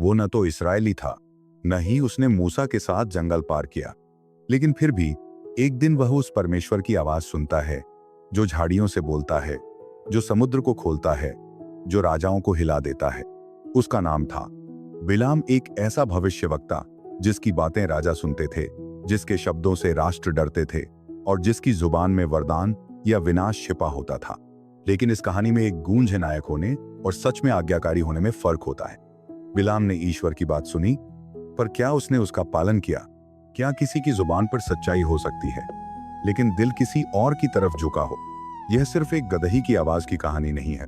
वो न तो इस्राएली था, न ही उसने मूसा के साथ जंगल पार किया। लेकिन फिर भी एक दिन वह उस परमेश्वर की आवाज सुनता है, जो झाड़ियों से बोलता है, जो समुद्र को खोलता है, जो राजाओं को हिला देता है। उसका नाम था बिलाम, एक ऐसा भविष्यवक्ता जिसकी बातें राजा सुनते थे, जिसके शब्दों से राष्ट्र डरते थे और जिसकी जुबान में वरदान या विनाश छिपा होता था। लेकिन इस कहानी में एक गूंज नायक होने और सच में आज्ञाकारी होने में फर्क होता है। बिलाम ने ईश्वर की बात सुनी, पर क्या उसने उसका पालन किया? क्या किसी की जुबान पर सच्चाई हो सकती है, लेकिन दिल किसी और की तरफ झुका हो? यह सिर्फ एक गदही की आवाज की कहानी नहीं है।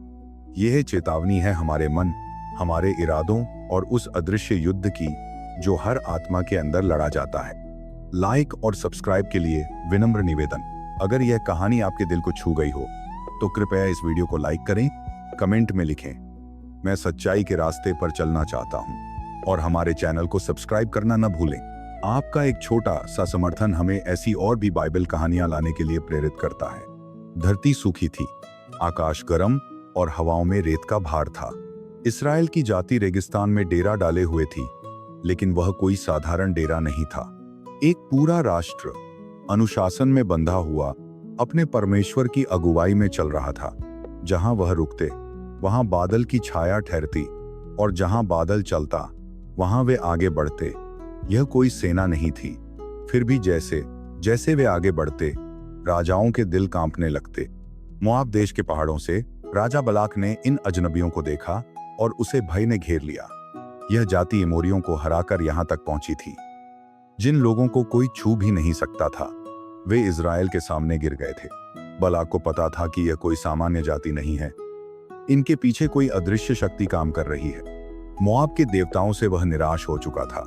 यह चेतावनी है हमारे मन, हमारे इरादों और उस अदृश्य युद्ध की जो हर आत्मा के अंदर लड़ा जाता है। लाइक और सब्सक्राइब के लिए विनम्र निवेदन। अगर यह कहानी आपके दिल को छू गई हो तो कृपया इस वीडियो को लाइक करें, कमेंट में लिखें, मैं सच्चाई के रास्ते पर चलना चाहता हूं, और हमारे चैनल को सब्सक्राइब करना न भूलें। आपका एक छोटा सा समर्थन हमें ऐसी और भी बाइबल कहानियां लाने के लिए प्रेरित करता है। धरती सूखी थी, आकाश गर्म और हवाओं में रेत का भार था। इस्राएल की जाति रेगिस्तान में डेरा डाले हुए थी, लेकिन वह कोई साधारण डेरा नहीं था। एक पूरा राष्ट्र अनुशासन में बंधा हुआ अपने परमेश्वर की अगुवाई में चल रहा था। जहां वह रुकते वहां बादल की छाया ठहरती, और जहां बादल चलता वहां वे आगे बढ़ते। यह कोई सेना नहीं थी, फिर भी जैसे जैसे वे आगे बढ़ते राजाओं के दिल कांपने लगते। मोआब देश के पहाड़ों से राजा बलाक ने इन अजनबियों को देखा और उसे भय ने घेर लिया। यह जाति एमोरियों को हराकर यहां तक पहुंची थी, जिन लोगों को कोई छू भी नहीं सकता था। वे इज़राइल के सामने गिर गए थे। बलाक को पता था कि यह कोई सामान्य जाति नहीं है, इनके पीछे कोई अदृश्य शक्ति काम कर रही है। मोआब के देवताओं से वह निराश हो चुका था।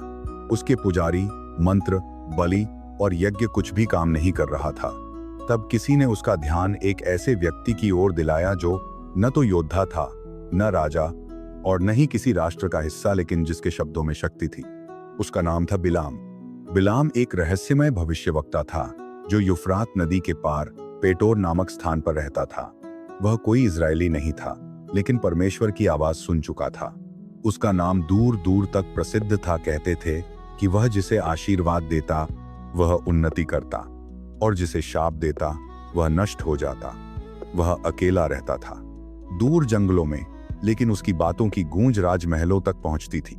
उसके पुजारी, मंत्र, बलि और यज्ञ कुछ भी काम नहीं कर रहा था। तब किसी ने उसका ध्यान एक ऐसे व्यक्ति की ओर दिलाया जो न तो योद्धा था, न राजा, और न ही किसी राष्ट्र का हिस्सा, लेकिन जिसके शब्दों में शक्ति थी। उसका नाम था बिलाम। बिलाम एक रहस्यमय भविष्यवक्ता था जो यूफ्रात नदी के पार पेटोर नामक स्थान पर रहता था। वह कोई इजरायली नहीं था, लेकिन परमेश्वर की आवाज सुन चुका था। उसका नाम दूर दूर तक प्रसिद्ध था। कहते थे कि वह जिसे आशीर्वाद देता वह उन्नति करता, और जिसे शाप देता वह नष्ट हो जाता। वह अकेला रहता था दूर जंगलों में, लेकिन उसकी बातों की गूंज राजमहलों तक पहुंचती थी।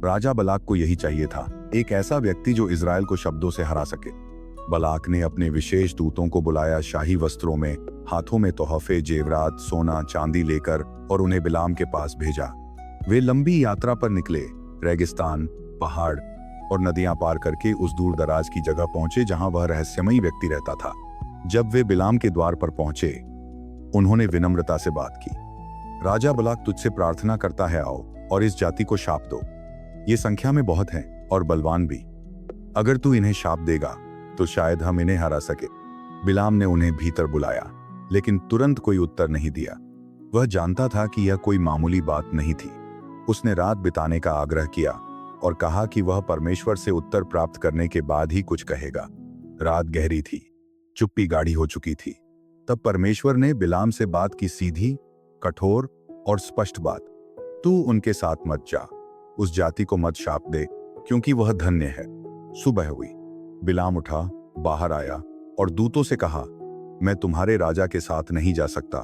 राजा बलाक को यही चाहिए था, एक ऐसा व्यक्ति जो इज़राइल को शब्दों से हरा सके। बलाक ने अपने विशेष दूतों को बुलाया, शाही वस्त्रों में, हाथों में तोहफे, जेवरात, सोना चांदी लेकर, और उन्हें बिलाम के पास भेजा। वे लंबी यात्रा पर निकले, रेगिस्तान, पहाड़ और नदियां पार करके उस दूर दराज की जगह पहुंचे जहां वह रहस्यमयी व्यक्ति रहता था। जब वे बिलाम के द्वार पर पहुंचे, उन्होंने विनम्रता से बात की। राजा बलाक तुझसे प्रार्थना करता है, आओ और इस जाति को शाप दो। ये संख्या में बहुत हैं और बलवान भी। अगर तू इन्हें शाप देगा तो शायद हम इन्हें हरा सके। बिलाम ने उन्हें भीतर बुलाया, लेकिन तुरंत कोई उत्तर नहीं दिया। वह जानता था कि यह कोई मामूली बात नहीं थी। उसने रात बिताने का आग्रह किया और कहा कि वह परमेश्वर से उत्तर प्राप्त करने के बाद ही कुछ कहेगा। रात गहरी थी, चुप्पी गाढ़ी हो चुकी थी। तब परमेश्वर ने बिलाम से बात की, सीधी, कठोर और स्पष्ट बात। तू उनके साथ मत जा, उस जाति को मत शाप दे, क्योंकि वह धन्य है। सुबह हुई, बिलाम उठा, बाहर आया और दूतों से कहा, मैं तुम्हारे राजा के साथ नहीं जा सकता,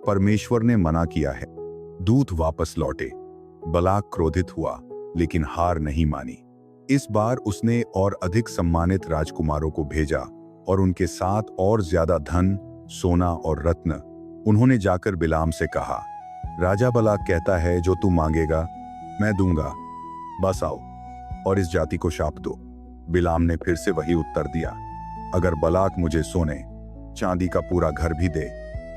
परमेश्वर ने मना किया है। दूत वापस लौटे। बलाक क्रोधित हुआ, लेकिन हार नहीं मानी। इस बार उसने और अधिक सम्मानित राजकुमारों को भेजा और उनके साथ और ज्यादा धन, सोना और रत्न। उन्होंने जाकर बिलाम से कहा, राजा बलाक कहता है जो तू मांगेगा मैं दूंगा, बस आओ और इस जाति को शाप दो। बिलाम ने फिर से वही उत्तर दिया, अगर बलाक मुझे सोने चांदी का पूरा घर भी दे,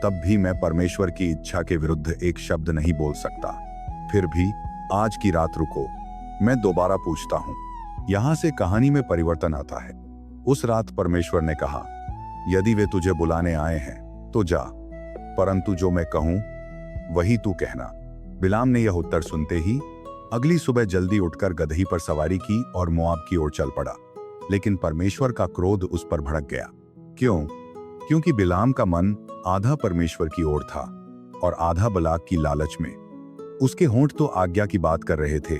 तब भी मैं परमेश्वर की इच्छा के विरुद्ध एक शब्द नहीं बोल सकता। फिर भी आज की रात रुको, मैं दोबारा पूछता हूं। यहां से कहानी में परिवर्तन आता है। उस रात परमेश्वर ने कहा, यदि वे तुझे बुलाने आए हैं तो जा, परंतु जो मैं कहूं वही तू कहना। बिलाम ने यह उत्तर सुनते ही अगली सुबह जल्दी उठकर गदही पर सवारी की और मोआब की ओर चल पड़ा। लेकिन परमेश्वर का क्रोध उस पर भड़क गया। क्यों? क्योंकि बिलाम का मन आधा परमेश्वर की ओर था और आधा बलाक की लालच में। उसके होंठ तो आज्ञा की बात कर रहे थे,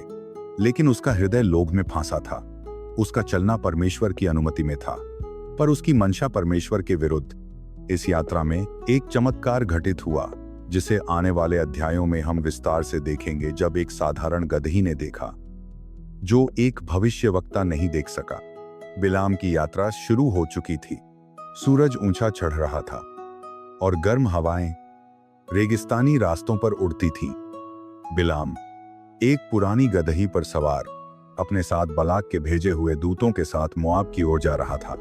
लेकिन उसका हृदय लोभ में फांसा था। उसका चलना परमेश्वर की अनुमति में था, पर उसकी मंशा परमेश्वर के विरुद्ध। इस यात्रा में एक चमत्कार घटित हुआ, जिसे आने वाले अध्यायों में हम विस्तार से देखेंगे। जब एक साधारण गदही ने देखा, जो एक भविष्यवक्ता नहीं देख सका। बिलाम की यात्रा शुरू हो चुकी थी। सूरज ऊंचा चढ़ रहा था और गर्म हवाएं रेगिस्तानी रास्तों पर उड़ती थीं। बिलाम एक पुरानी गदही पर सवार अपने साथ बलाक के भेजे हुए दूतों के साथ मोआब की ओर जा रहा था।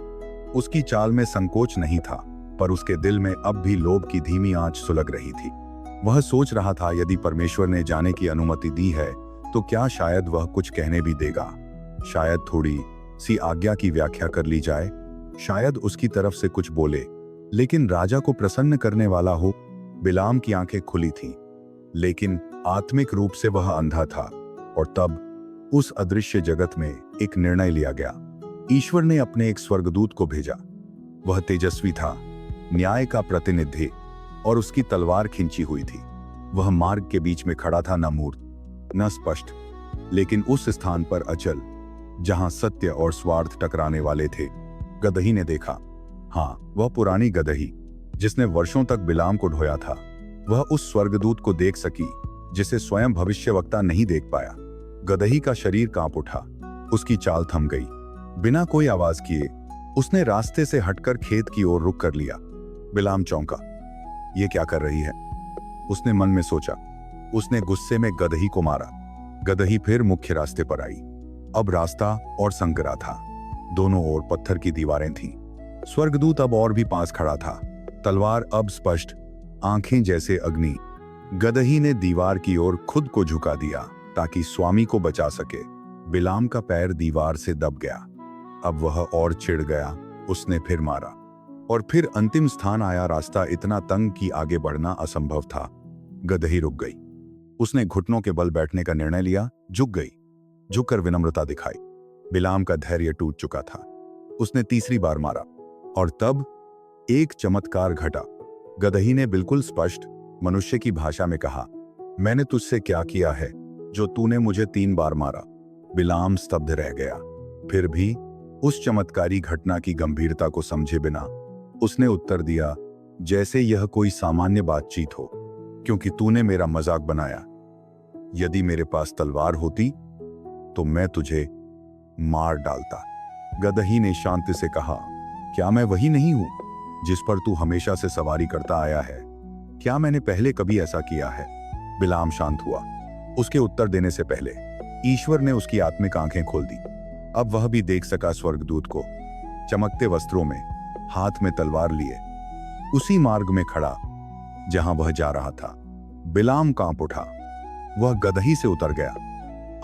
उसकी चाल में संकोच नहीं था, पर उसके दिल में अब भी लोभ की धीमी आंच सुलग रही थी। वह सोच रहा था, यदि परमेश्वर ने जाने की अनुमति दी है तो क्या शायद वह कुछ कहने भी देगा। शायद थोड़ी सी आज्ञा की व्याख्या कर ली जाए, शायद उसकी तरफ से कुछ बोले, लेकिन राजा को प्रसन्न करने वाला हो। बिलाम की आंखें खुली थीं, लेकिन आत्मिक रूप से वह अंधा था। और तब उस अदृश्य जगत में एक निर्णय लिया गया। ईश्वर ने अपने एक स्वर्गदूत को भेजा। वह तेजस्वी था, न्याय का प्रतिनिधि, और उसकी तलवार खिंची हुई थी। वह मार्ग के बीच में खड़ा था, न मूर्त न स्पष्ट, लेकिन उस स्थान पर अचल जहां सत्य और स्वार्थ टकराने वाले थे। गदही ने देखा, हाँ, वह पुरानी गदही जिसने वर्षों तक बिलाम को ढोया था। वह उस स्वर्गदूत को देख सकी जिसे स्वयं भविष्यवक्ता नहीं देख पाया। गदही का शरीर कांप उठा, उसकी चाल थम गई। बिना कोई आवाज किए उसने रास्ते से हटकर खेत की ओर रुख कर लिया। बिलाम चौंका, ये क्या कर रही है? उसने मन में सोचा। उसने गुस्से में गदही को मारा। गदही फिर मुख्य रास्ते पर आई। अब रास्ता और संकरा था, दोनों ओर पत्थर की दीवारें थीं। स्वर्गदूत अब और भी पास खड़ा था, तलवार अब स्पष्ट, आंखें जैसे अग्नि। गदही ने दीवार की ओर खुद को झुका दिया ताकि स्वामी को बचा सके। बिलाम का पैर दीवार से दब गया। अब वह और चिढ़ गया। उसने फिर मारा और फिर अंतिम स्थान आया। रास्ता इतना तंग कि आगे बढ़ना असंभव था। गदही रुक गई। उसने घुटनों के बल बैठने का निर्णय लिया, झुक गई, झुककर विनम्रता दिखाई। बिलाम का धैर्य टूट चुका था। उसने तीसरी बार मारा और तब एक चमत्कार घटा। गदही ने बिल्कुल स्पष्ट मनुष्य की भाषा में कहा, मैंने तुझसे क्या किया है जो तूने मुझे 3 बार मारा? बिलाम स्तब्ध रह गया। फिर भी उस चमत्कारी घटना की गंभीरता को समझे बिना उसने उत्तर दिया, जैसे यह कोई सामान्य बातचीत हो, क्योंकि तूने मेरा मजाक बनाया। यदि मेरे पास तलवार होती तो मैं तुझे मार डालता। गदही ने शांति से कहा, क्या मैं वही नहीं हूं जिस पर तू हमेशा से सवारी करता आया है? क्या मैंने पहले कभी ऐसा किया है? बिलाम शांत हुआ। उसके उत्तर देने से पहले ईश्वर ने उसकी आत्मिक आंखें खोल दी। अब वह भी देख सका स्वर्गदूत को, चमकते वस्त्रों में, हाथ में तलवार लिए, उसी मार्ग में खड़ा जहां वह जा रहा था। बिलाम कांप उठा। वह गदही से उतर गया,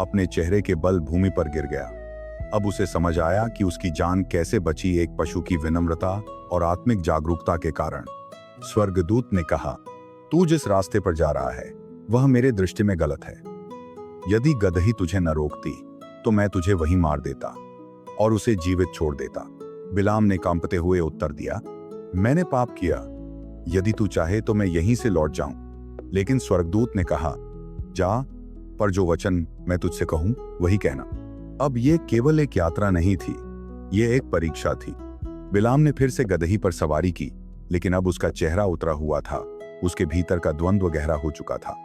अपने चेहरे के बल भूमि पर गिर गया। अब उसे समझ आया कि उसकी जान कैसे बची, एक पशु की विनम्रता और आत्मिक जागरूकता के कारण। स्वर्गदूत ने कहा, तू जिस रास्ते पर जा रहा है वह मेरे दृष्टि में गलत है। यदि गदही तुझे न रोकती तो मैं तुझे वहीं मार देता और उसे जीवित छोड़ देता। बिलाम ने कांपते हुए उत्तर दिया, मैंने पाप किया। यदि तू चाहे तो मैं यहीं से लौट जाऊं। लेकिन स्वर्गदूत ने कहा, जा, पर जो वचन मैं तुझसे कहूं वही कहना। अब यह केवल एक यात्रा नहीं थी, यह एक परीक्षा थी। बिलाम ने फिर से गदही पर सवारी की, लेकिन अब उसका चेहरा उतरा हुआ था। उसके भीतर का द्वंद्व गहरा हो चुका था।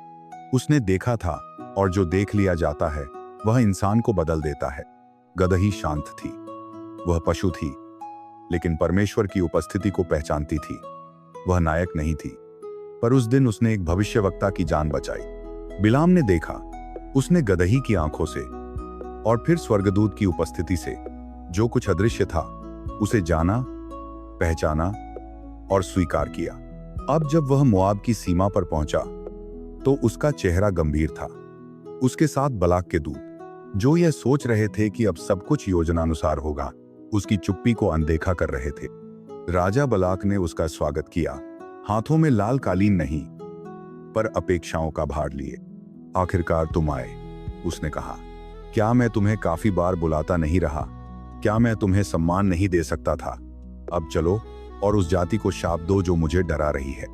उसने देखा था, और जो देख लिया जाता है वह इंसान को बदल देता है। गदही शांत थी, वह पशु थी, लेकिन परमेश्वर की उपस्थिति को पहचानती थी। वह नायक नहीं थी, पर उस दिन उसने एक भविष्यवक्ता की जान बचाई। बिलाम ने देखा, उसने गदही की आंखों से और फिर स्वर्गदूत की उपस्थिति से जो कुछ अदृश्य था उसे जाना, पहचाना और स्वीकार किया। अब जब वह मोआब की सीमा पर पहुंचा तो उसका चेहरा गंभीर था। उसके साथ बलाक के दूत, जो यह सोच रहे थे कि अब सब कुछ योजनानुसार होगा, उसकी चुप्पी को अनदेखा कर रहे थे। राजा बलाक ने उसका स्वागत किया, हाथों में लाल कालीन नहीं, पर अपेक्षाओं का भार लिए। आखिरकार तुम आए, उसने कहा। क्या मैं तुम्हें काफी बार बुलाता नहीं रहा? क्या मैं तुम्हें सम्मान नहीं दे सकता था? अब चलो और उस जाति को शाप दो जो मुझे डरा रही है।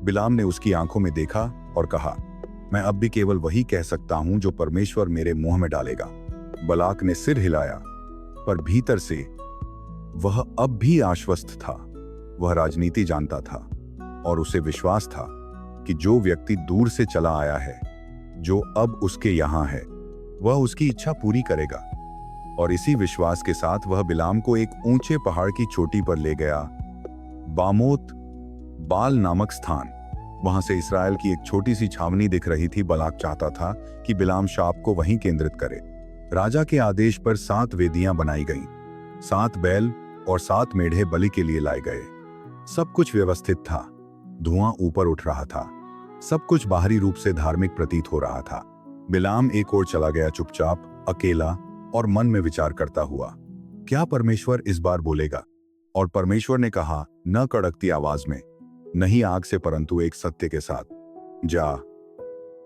बिलाम ने उसकी आंखों में देखा और कहा, मैं अब भी केवल वही कह सकता हूं जो परमेश्वर मेरे मुंह में डालेगा। बलाक ने सिर हिलाया, पर भीतर से वह अब भी आश्वस्त था। वह राजनीति जानता था और उसे विश्वास था कि जो व्यक्ति दूर से चला आया है, जो अब उसके यहां है, वह उसकी इच्छा पूरी करेगा। और इसी विश्वास के साथ वह बिलाम को एक ऊंचे पहाड़ की चोटी पर ले गया, बामोत बाल नामक स्थान। वहां से इसराइल की एक छोटी सी छावनी दिख रही थी। बलाक चाहता था कि बिलाम शाप को वहीं केंद्रित करे। राजा के आदेश पर 7 वेदियां बनाई गईं, 7 बैल और 7 मेढ़े बलि के लिए लाए गए। सब कुछ व्यवस्थित था, धुआं ऊपर उठ रहा था, सब कुछ बाहरी रूप से धार्मिक प्रतीत हो रहा था। बिलाम एक ओर चला गया, चुपचाप, अकेला और मन में विचार करता हुआ, क्या परमेश्वर इस बार बोलेगा? और परमेश्वर ने कहा, न कड़कती आवाज में, नहीं आग से, परंतु एक सत्य के साथ, जा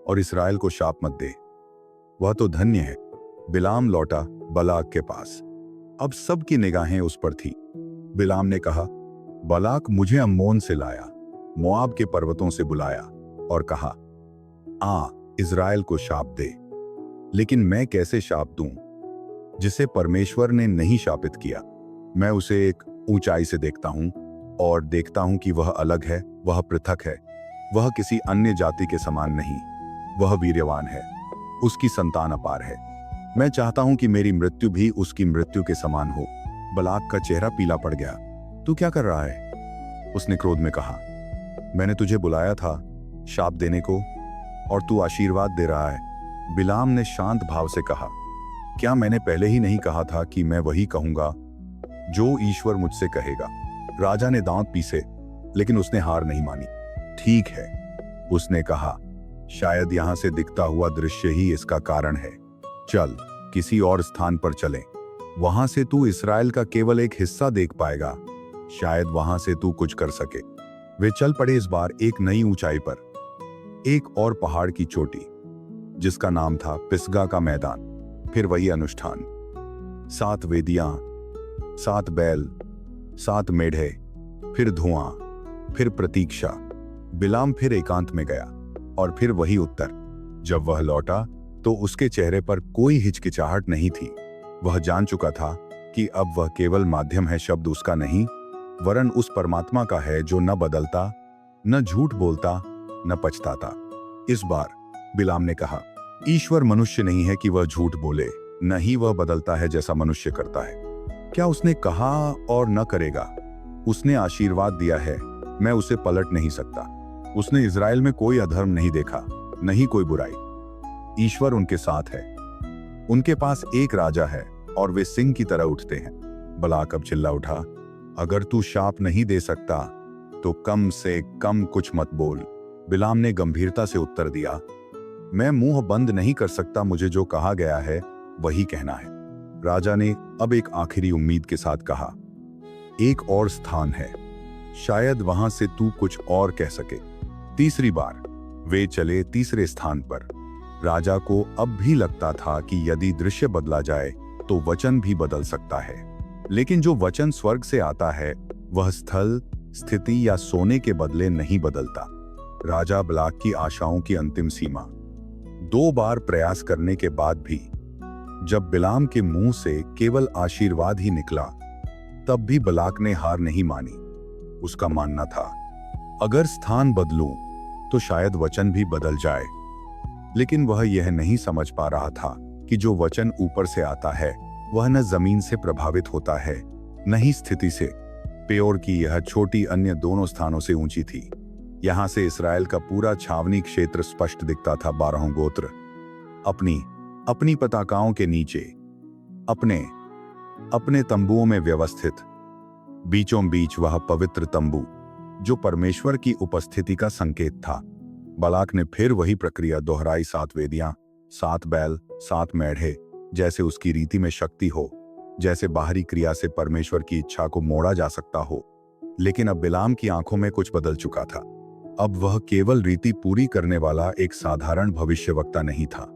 और इसराइल को शाप मत दे, वह तो धन्य है। बिलाम लौटा बलाक के पास। अब सबकी निगाहें उस पर थी। बिलाम ने कहा, बलाक मुझे अम्मोन से लाया, मोआब के पर्वतों से बुलाया और कहा, आ इज़राइल को शाप दे। लेकिन मैं कैसे शाप दूं जिसे परमेश्वर ने नहीं शापित किया? मैं उसे एक ऊंचाई से देखता हूं और देखता हूं कि वह अलग है, वह पृथक है, वह किसी अन्य जाति के समान नहीं। वह वीर्यवान है, उसकी संतान अपार है। मैं चाहता हूं कि मेरी मृत्यु भी उसकी मृत्यु के समान हो। बलाक का चेहरा पीला पड़ गया। तू क्या कर रहा है? उसने क्रोध में कहा। मैंने तुझे बुलाया था शाप देने को और तू आशीर्वाद दे रहा है। बिलाम ने शांत भाव से कहा, क्या मैंने पहले ही नहीं कहा था कि मैं वही कहूंगा जो ईश्वर मुझसे कहेगा? राजा ने दांत पीसे, लेकिन उसने हार नहीं मानी। ठीक है, उसने कहा, शायद यहां से दिखता हुआ दृश्य ही इसका कारण है। चल किसी और स्थान पर चलें। वहां से तू इसराइल का केवल एक हिस्सा देख पाएगा। शायद वहां से तू कुछ कर सके। वे चल पड़े, इस बार एक नई ऊंचाई पर, एक और पहाड़ की चोटी, जिसका नाम था पिसगा का मैदान। फिर वही अनुष्ठान, 7 वेदियां, 7 बैल, 7 मेढ़े, फिर धुआं, फिर प्रतीक्षा। बिलाम फिर एकांत में गया और फिर वही उत्तर। जब वह लौटा तो उसके चेहरे पर कोई हिचकिचाहट नहीं थी। वह जान चुका था कि अब वह केवल माध्यम है, शब्द उसका नहीं, वरन उस परमात्मा का है जो न बदलता, न झूठ बोलता, न पछताता। इस बार बिलाम ने कहा, ईश्वर मनुष्य नहीं है कि वह झूठ बोले, न ही वह बदलता है जैसा मनुष्य करता है। क्या उसने कहा और न करेगा? उसने आशीर्वाद दिया है, मैं उसे पलट नहीं सकता। उसने इज़राइल में कोई अधर्म नहीं देखा, नहीं कोई बुराई। ईश्वर उनके साथ है। उनके पास एक राजा है और वे सिंह की तरह उठते हैं। बलाक अब चिल्ला उठा, अगर तू शाप नहीं दे सकता तो कम से कम कुछ मत बोल। बिलाम ने गंभीरता से उत्तर दिया, मैं मुंह बंद नहीं कर सकता, मुझे जो कहा गया है वही कहना है। राजा ने अब एक आखिरी उम्मीद के साथ कहा, एक और स्थान है, शायद वहां से तू कुछ और कह सके। तीसरी बार वे चले तीसरे स्थान पर। राजा को अब भी लगता था कि यदि दृश्य बदला जाए तो वचन भी बदल सकता है, लेकिन जो वचन स्वर्ग से आता है वह स्थल, स्थिति या सोने के बदले नहीं बदलता। राजा बलाक की आशाओं की अंतिम सीमा। 2 बार प्रयास करने के बाद भी जब बिलाम के मुंह से केवल आशीर्वाद ही निकला, तब भी बलाक ने हार नहीं मानी। उसका मानना था, अगर स्थान बदलूं तो शायद वचन भी बदल जाए। लेकिन वह यह नहीं समझ पा रहा था कि जो वचन ऊपर से आता है वह न जमीन से प्रभावित होता है, न ही स्थिति से। पेयोर की यह छोटी अन्य दोनों स्थानों से ऊंची थी। यहां से इसराइल का पूरा छावनी क्षेत्र स्पष्ट दिखता था। 12 गोत्र अपनी अपनी पताकाओं के नीचे, अपने अपने तंबुओं में व्यवस्थित। बीचों बीच वह पवित्र तंबू जो परमेश्वर की उपस्थिति का संकेत था। बलाक ने फिर वही प्रक्रिया दोहराई, 7 वेदियां, 7 बैल, 7 मेढ़े, जैसे उसकी रीति में शक्ति हो, जैसे बाहरी क्रिया से परमेश्वर की इच्छा को मोड़ा जा सकता हो। लेकिन अब बिलाम की आंखों में कुछ बदल चुका था। अब वह केवल रीति पूरी करने वाला एक साधारण भविष्यवक्ता नहीं था।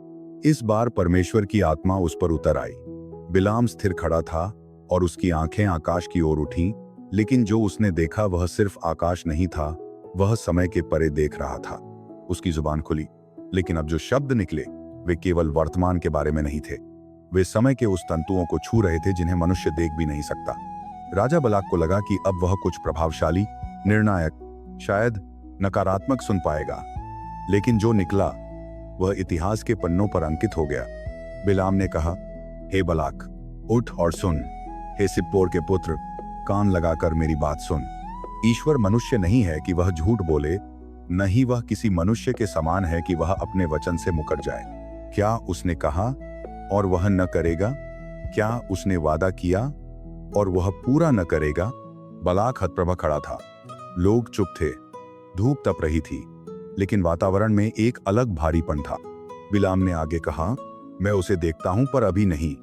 इस बार परमेश्वर की आत्मा उस पर उतर आई। बिलाम स्थिर खड़ा था और उसकी आंखें आकाश की ओर उठीं, लेकिन जो उसने देखा वह सिर्फ आकाश नहीं था, वह समय के परे देख रहा था। उसकी जुबान खुली, लेकिन अब जो शब्द निकले वे केवल वर्तमान के बारे में नहीं थे। वे समय के उस तंतुओं को छू रहे थे जिन्हें मनुष्य देख भी नहीं सकता। राजा बलाक को लगा कि अब वह कुछ प्रभावशाली, निर्णायक, शायद नकारात्मक सुन पाएगा, लेकिन जो निकला वह इतिहास के पन्नों पर अंकित हो गया। बिलाम ने कहा, हे बलाक, उठ और सुन। हे सिप्पोर के पुत्र, कान लगाकर मेरी बात सुन। ईश्वर मनुष्य नहीं है कि वह झूठ बोले, न ही वह किसी मनुष्य के समान है कि वह अपने वचन से मुकर जाए। क्या उसने कहा और वह न करेगा? क्या उसने वादा किया और वह पूरा न करेगा? बलाक हतप्रभ खड़ा था। लोग चुप थे। धूप तप रही थी, लेकिन वातावरण में एक अलग भारीपन था। बिलाम ने आगे कहा, मैं उसे देखता हूं पर अभी नहीं।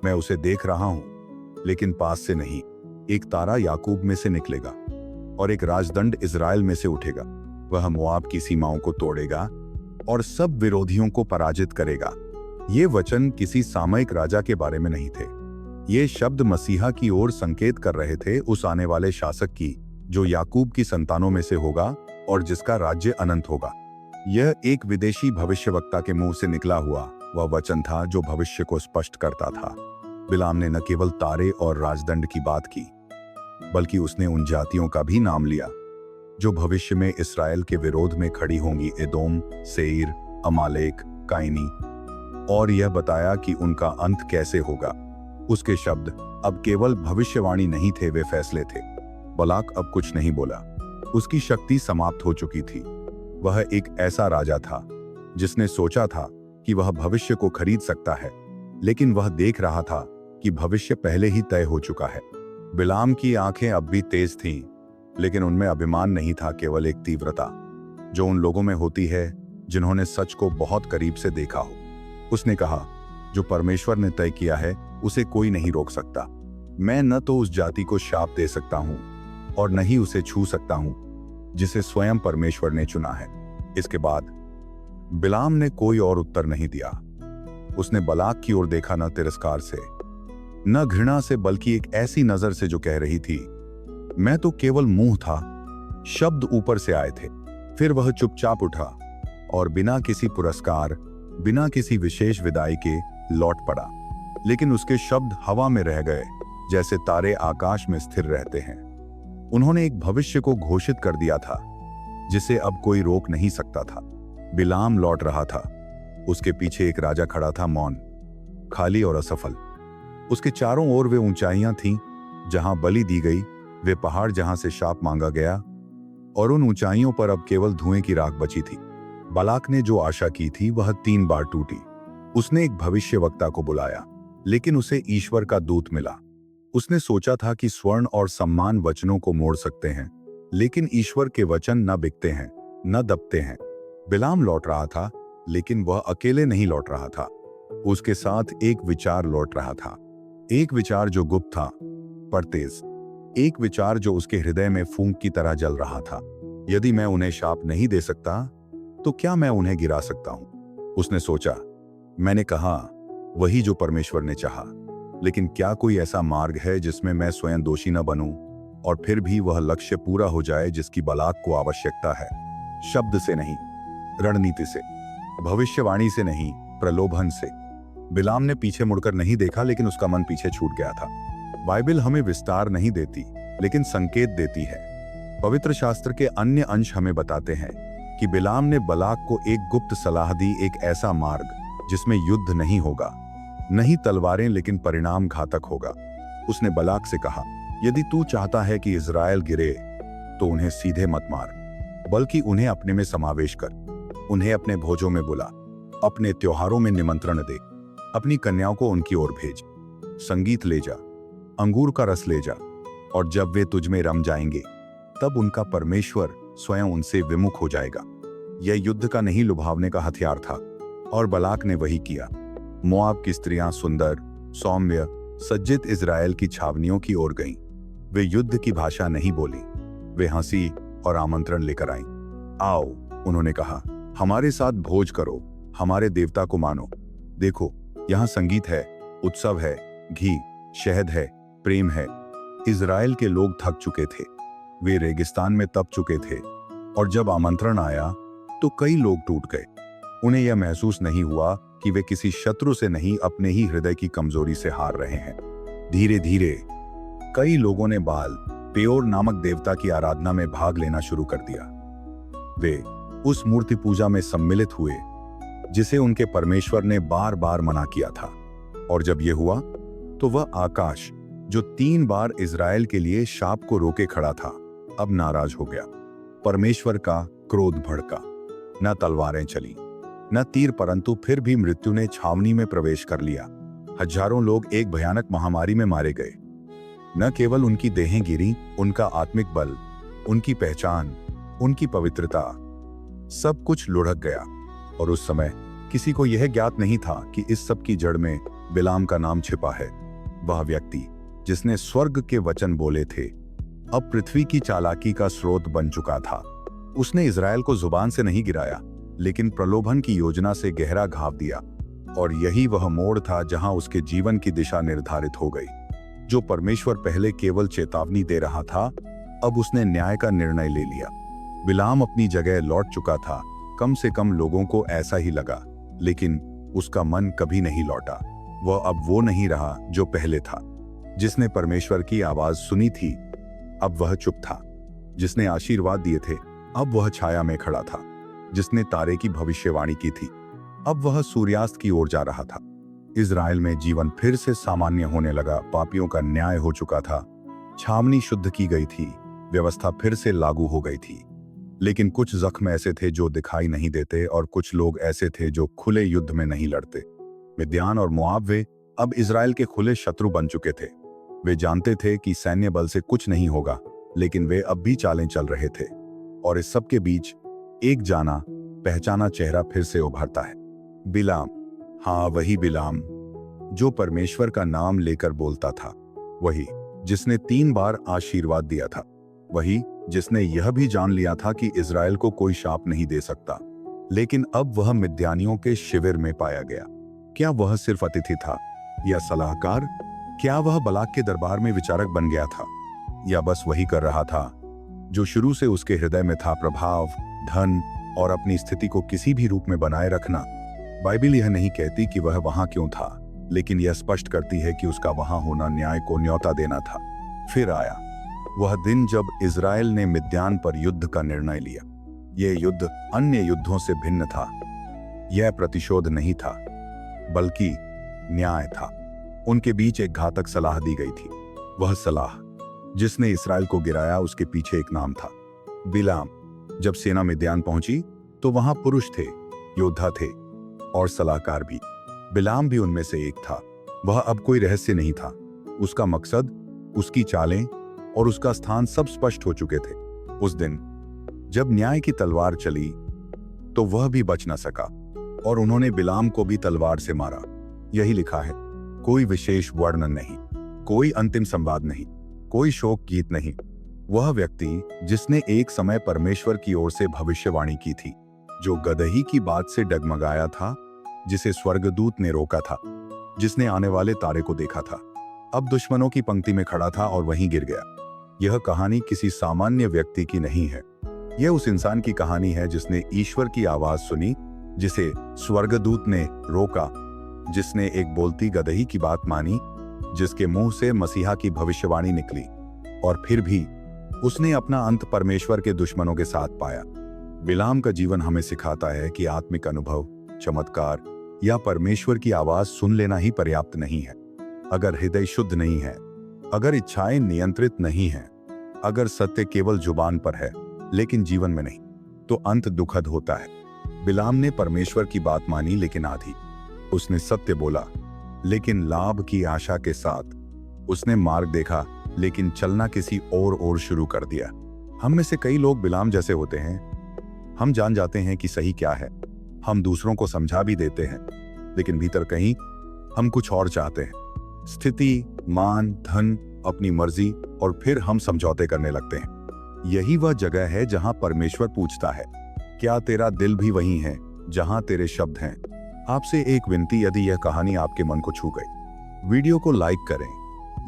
मैं उसे देख रहा हूं, लेकिन पास से नहीं। एक तारा याकूब में से निकलेगा और एक राजदंड इज़राइल में से उठेगा। वह मोआब की सीमाओं को तोड़ेगा और सब विरोधियों को पराजित करेगा। ये वचन किसी सामयिक राजा के बारे में नहीं थे। ये शब्द मसीहा की ओर संकेत कर रहे थे, उस आने वाले शासक की जो याकूब की संतानों में से होगा और जिसका राज्य अनंत होगा। यह एक विदेशी भविष्यवक्ता के मुंह से निकला हुआ वह वचन था जो भविष्य को स्पष्ट करता था। बिलाम ने न केवल तारे और राजदंड की बात की, बल्कि उसने उन जातियों का भी नाम लिया जो भविष्य में इस्राएल के विरोध में खड़ी होंगी, एदोम, सेईर, अमालेक, काइनी, और यह बताया कि उनका अंत कैसे होगा। उसके शब्द अब केवल भविष्यवाणी नहीं थे, वे फैसले थे। बलाक अब कुछ नहीं बोला। उसकी शक्ति समाप्त हो चुकी थी। वह एक ऐसा राजा था जिसने सोचा था कि वह भविष्य को खरीद सकता है, लेकिन वह देख रहा था कि भविष्य पहले ही तय हो चुका है। बिलाम की आंखें अब भी तेज थीं, लेकिन उनमें अभिमान नहीं था, केवल एक तीव्रता जो उन लोगों में होती है जिन्होंने सच को बहुत करीब से देखा हो। उसने कहा, जो परमेश्वर ने तय किया है उसे कोई नहीं रोक सकता। मैं न तो उस जाति को शाप दे सकता हूं और न ही उसे छू सकता हूं जिसे स्वयं परमेश्वर ने चुना है। इसके बाद बिलाम ने कोई और उत्तर नहीं दिया। उसने बलाक की ओर देखा, न तिरस्कार से, न घृणा से, बल्कि एक ऐसी नजर से जो कह रही थी, मैं तो केवल मुंह था। शब्द ऊपर से आए थे। फिर वह चुपचाप उठा और बिना किसी पुरस्कार, बिना किसी विशेष विदाई के लौट पड़ा। लेकिन उसके शब्द हवा में रह गए, जैसे तारे आकाश में स्थिर रहते हैं। उन्होंने एक भविष्य को घोषित कर दिया था जिसे अब कोई रोक नहीं सकता था। बिलाम लौट रहा था। उसके पीछे एक राजा खड़ा था, मौन, खाली और असफल। उसके चारों ओर वे ऊंचाइयां थीं जहां बलि दी गई, वे पहाड़ जहां से शाप मांगा गया, और उन ऊंचाइयों पर अब केवल धुएं की राख बची थी। बलाक ने जो आशा की थी वह 3 बार टूटी। उसने एक भविष्यवक्ता को बुलाया, लेकिन उसे ईश्वर का दूत मिला। उसने सोचा था कि स्वर्ण और सम्मान वचनों को मोड़ सकते हैं, लेकिन ईश्वर के वचन न बिकते हैं, न दबते हैं। बिलाम लौट रहा था, लेकिन वह अकेले नहीं लौट रहा था। उसके साथ एक विचार लौट रहा था, एक विचार जो गुप्त था पर तेज, एक विचार जो उसके हृदय में फूंक की तरह जल रहा था। यदि मैं उन्हें शाप नहीं दे सकता तो क्या मैं उन्हें गिरा सकता हूं? उसने सोचा। मैंने कहा वही जो परमेश्वर ने चाहा, लेकिन क्या कोई ऐसा मार्ग है जिसमें मैं स्वयं दोषी न बनूं और फिर भी वह लक्ष्य पूरा हो जाए जिसकी बलाक को आवश्यकता है? शब्द से नहीं, रणनीति से, भविष्यवाणी से नहीं, प्रलोभन से। बिलाम ने पीछे मुड़कर नहीं देखा, लेकिन उसका मन पीछे छूट गया था। बाइबल हमें विस्तार नहीं देती, लेकिन संकेत देती है। पवित्र शास्त्र के अन्य अंश हमें बताते हैं कि बिलाम ने बलाक को एक गुप्त सलाह दी, एक ऐसा मार्ग जिसमें युद्ध नहीं होगा, नहीं तलवारें, लेकिन परिणाम घातक होगा। उसने बलाक से कहा, यदि तू चाहता है कि इज़राइल गिरे तो उन्हें सीधे मत मार, बल्कि उन्हें अपने में समावेश कर। उन्हें अपने भोजों में बुला, अपने त्योहारों में निमंत्रण दे, अपनी कन्याओं को उनकी ओर भेज, संगीत ले जा, अंगूर का रस ले जा, और जब वे तुझ में रम जाएंगे तब उनका परमेश्वर स्वयं उनसे विमुख हो जाएगा। यह युद्ध का नहीं, लुभावने का हथियार था, और बलाक ने वही किया। मोआब की स्त्रियां सुंदर, सौम्य, सज्जित इज़राइल की छावनियों की ओर गईं। वे युद्ध की भाषा नहीं बोली, वे हंसी और आमंत्रण लेकर आईं। आओ, उन्होंने कहा, हमारे साथ भोज करो, हमारे देवता को मानो। देखो, यहाँ संगीत है, उत्सव है, घी, शहद है, प्रेम है। इज़राइल के लोग थक चुके थे, वे रेगिस्तान में तप चुके थे, और जब आमंत्रण आया तो कई लोग टूट गए। उन्हें यह महसूस नहीं हुआ कि वे किसी शत्रु से नहीं, अपने ही हृदय की कमजोरी से हार रहे हैं। धीरे धीरे कई लोगों ने बाल पेयोर नामक देवता की आराधना में भाग लेना शुरू कर दिया। वे उस मूर्ति पूजा में सम्मिलित हुए जिसे उनके परमेश्वर ने बार बार मना किया था। और जब यह हुआ तो वह आकाश, जो 3 बार इज़राइल के लिए शाप को रोके खड़ा था, अब नाराज हो गया। परमेश्वर का क्रोध भड़का। न तलवारें चली, न तीर, परंतु फिर भी मृत्यु ने छावनी में प्रवेश कर लिया। हजारों लोग एक भयानक महामारी में मारे गए। न केवल उनकी देहें गिरी, उनका आत्मिक बल, उनकी पहचान, उनकी पवित्रता, सब कुछ लुढ़क गया। और उस समय किसी को यह ज्ञात नहीं था कि इस सब की जड़ में बिलाम का नाम छिपा है। वह व्यक्ति जिसने स्वर्ग के वचन बोले थे, अब पृथ्वी की चालाकी का स्रोत बन चुका था। उसने इज़राइल को जुबान से नहीं गिराया, लेकिन प्रलोभन की योजना से गहरा घाव दिया। और यही वह मोड़ था जहां उसके जीवन की दिशा निर्धारित हो गई। जो परमेश्वर पहले केवल चेतावनी दे रहा था, अब उसने न्याय का निर्णय ले लिया। बिलाम अपनी जगह लौट चुका था, कम से कम लोगों को ऐसा ही लगा, लेकिन उसका मन कभी नहीं लौटा। वह अब वो नहीं रहा जो पहले था। जिसने परमेश्वर की आवाज सुनी थी, अब वह चुप था। जिसने आशीर्वाद दिए थे, अब वह छाया में खड़ा था। जिसने तारे की भविष्यवाणी की थी, अब वह सूर्यास्त की ओर जा रहा था। इज़राइल में जीवन फिर से सामान्य होने लगा। पापियों का न्याय हो चुका था, छावनी शुद्ध की गई थी, व्यवस्था फिर से लागू हो गई थी। लेकिन कुछ जख्म ऐसे थे जो दिखाई नहीं देते, और कुछ लोग ऐसे थे जो खुले युद्ध में नहीं लड़ते। मिद्यान और मोआब वे अब इज़राइल के खुले शत्रु बन चुके थे। वे जानते थे कि सैन्य बल से कुछ नहीं होगा, लेकिन वे अब भी चालें चल रहे थे। और इस सब के बीच एक जाना पहचाना चेहरा फिर से उभरता है। बिलाम, हाँ वही बिलाम जो परमेश्वर का नाम लेकर बोलता था, वही जिसने 3 बार आशीर्वाद दिया था, वही जिसने यह भी जान लिया था कि इज़राइल को कोई शाप नहीं दे सकता। लेकिन अब वह मिद्यानियों के शिविर में पाया गया। क्या वह सिर्फ अतिथि था या सलाहकार? क्या वह बलाक के दरबार में विचारक बन गया था, या बस वही कर रहा था जो शुरू से उसके हृदय में था, प्रभाव, धन और अपनी स्थिति को किसी भी रूप में बनाए रखना? बाइबिल यह नहीं कहती कि वह वहां क्यों था, लेकिन यह स्पष्ट करती है कि उसका वहां होना न्याय को न्योता देना था। फिर आया वह दिन जब इज़राइल ने मिद्यान पर युद्ध का निर्णय लिया। यह युद्ध अन्य युद्धों से भिन्न था। यह प्रतिशोध नहीं था, बल्कि न्याय था। उनके बीच एक घातक सलाह दी गई थी। वह सलाह जिसने इस्राएल को गिराया, उसके पीछे एक नाम था, बिलाम। जब सेना मिद्यान पहुंची तो वहां पुरुष थे, योद्धा थे और सलाहकार भी। बिलाम भी उनमें से एक था। वह अब कोई रहस्य नहीं था। उसका मकसद, उसकी चालें और उसका स्थान सब स्पष्ट हो चुके थे। उस दिन जब न्याय की तलवार चली तो वह भी बच न सका, और उन्होंने बिलाम को भी तलवार से मारा। यही लिखा है, कोई विशेष वर्णन नहीं, कोई अंतिम संवाद नहीं, कोई शोक गीत नहीं। वह व्यक्ति जिसने एक समय परमेश्वर की ओर से भविष्यवाणी की थी, जो गदही की बात से डगमगाया था, जिसे स्वर्गदूत ने रोका था, जिसने आने वाले तारे को देखा था, अब दुश्मनों की पंक्ति में खड़ा था और वहीं गिर गया। यह कहानी किसी सामान्य व्यक्ति की नहीं है। यह उस इंसान की कहानी है जिसने ईश्वर की आवाज सुनी, जिसे स्वर्गदूत ने रोका, जिसने एक बोलती गदही की बात मानी, जिसके मुंह से मसीहा की भविष्यवाणी निकली, और फिर भी उसने अपना अंत परमेश्वर के दुश्मनों के साथ पाया। बिलाम का जीवन हमें सिखाता है कि आत्मिक अनुभव, चमत्कार या परमेश्वर की आवाज सुन लेना ही पर्याप्त नहीं है। अगर हृदय शुद्ध नहीं है, अगर इच्छाएं नियंत्रित नहीं हैं, अगर सत्य केवल जुबान पर है लेकिन जीवन में नहीं, तो अंत दुखद होता है। बिलाम ने परमेश्वर की बात मानी, लेकिन आधी। उसने सत्य बोला, लेकिन लाभ की आशा के साथ। उसने मार्ग देखा, लेकिन चलना किसी और शुरू कर दिया। हम में से कई लोग बिलाम जैसे होते हैं। हम जान जाते हैं कि सही क्या है, हम दूसरों को समझा भी देते हैं, लेकिन भीतर कहीं हम कुछ और चाहते हैं। स्थिति, मान, धन, अपनी मर्जी, और फिर हम समझौते करने लगते हैं। यही वह जगह है जहां परमेश्वर पूछता है, क्या तेरा दिल भी वही है जहां तेरे शब्द हैं? आपसे एक विनती, यदि यह कहानी आपके मन को छू गई, वीडियो को लाइक करें।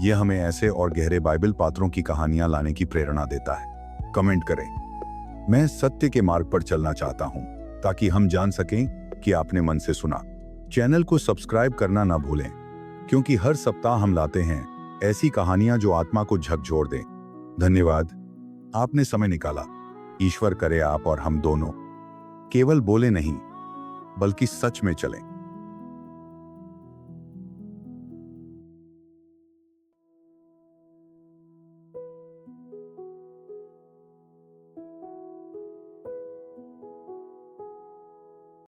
यह हमें ऐसे और गहरे बाइबल पात्रों की कहानियां लाने की प्रेरणा देता है। कमेंट करें, मैं सत्य के मार्ग पर चलना चाहता हूं, ताकि हम जान सकें कि आपने मन से सुना। चैनल को सब्सक्राइब करना ना भूलें, क्योंकि हर सप्ताह हम लाते हैं ऐसी कहानियां जो आत्मा को झकझोर दें। धन्यवाद, आपने समय निकाला। ईश्वर करे आप और हम दोनों केवल बोले नहीं, बल्कि सच में चलें।